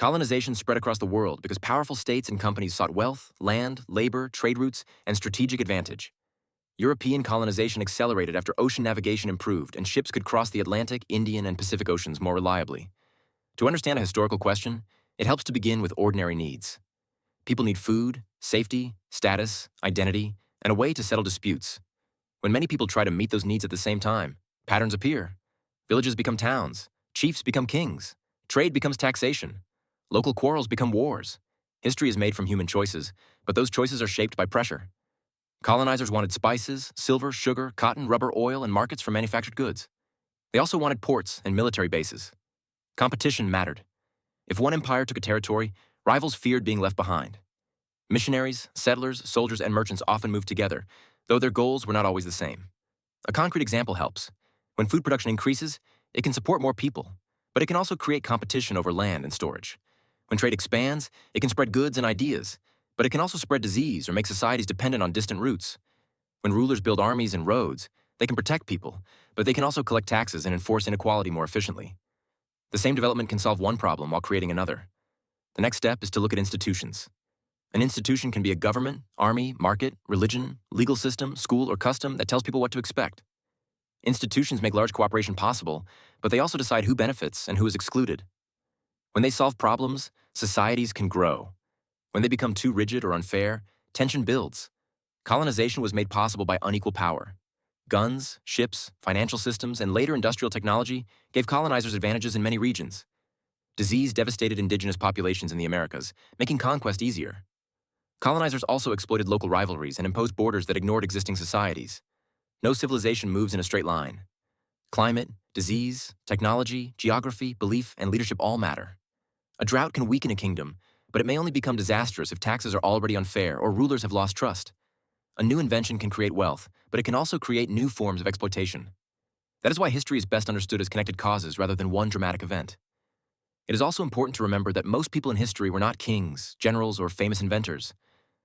Colonization spread across the world because powerful states and companies sought wealth, land, labor, trade routes, and strategic advantage. European colonization accelerated after ocean navigation improved and ships could cross the Atlantic, Indian, and Pacific Oceans more reliably. To understand a historical question, it helps to begin with ordinary needs. People need food, safety, status, identity, and a way to settle disputes. When many people try to meet those needs at the same time, patterns appear. Villages become towns, chiefs become kings, trade becomes taxation, local quarrels become wars. History is made from human choices, but those choices are shaped by pressure. Colonizers wanted spices, silver, sugar, cotton, rubber, oil, and markets for manufactured goods. They also wanted ports and military bases. Competition mattered. If one empire took a territory, rivals feared being left behind. Missionaries, settlers, soldiers, and merchants often moved together, though their goals were not always the same. A concrete example helps. When food production increases, it can support more people, but it can also create competition over land and storage. When trade expands, it can spread goods and ideas, but it can also spread disease or make societies dependent on distant routes. When rulers build armies and roads, they can protect people, but they can also collect taxes and enforce inequality more efficiently. The same development can solve one problem while creating another. The next step is to look at institutions. An institution can be a government, army, market, religion, legal system, school, or custom that tells people what to expect. Institutions make large cooperation possible, but they also decide who benefits and who is excluded. When they solve problems, societies can grow. When they become too rigid or unfair, tension builds. Colonization was made possible by unequal power. Guns, ships, financial systems, and later industrial technology gave colonizers advantages in many regions. Disease devastated indigenous populations in the Americas, making conquest easier. Colonizers also exploited local rivalries and imposed borders that ignored existing societies. No civilization moves in a straight line. Climate, disease, technology, geography, belief, and leadership all matter. A drought can weaken a kingdom, but it may only become disastrous if taxes are already unfair or rulers have lost trust. A new invention can create wealth, but it can also create new forms of exploitation. That is why history is best understood as connected causes rather than one dramatic event. It is also important to remember that most people in history were not kings, generals, or famous inventors.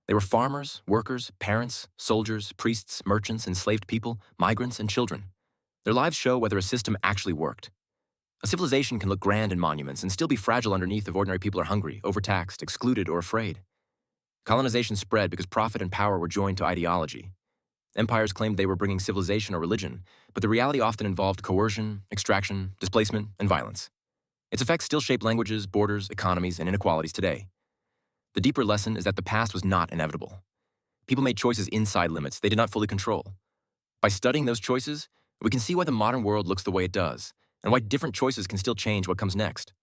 They were farmers, workers, parents, soldiers, priests, merchants, enslaved people, migrants, and children. Their lives show whether a system actually worked. A civilization can look grand in monuments and still be fragile underneath if ordinary people are hungry, overtaxed, excluded, or afraid. Colonization spread because profit and power were joined to ideology. Empires claimed they were bringing civilization or religion, but the reality often involved coercion, extraction, displacement, and violence. Its effects still shape languages, borders, economies, and inequalities today. The deeper lesson is that the past was not inevitable. People made choices inside limits they did not fully control. By studying those choices, we can see why the modern world looks the way it does, and why different choices can still change what comes next.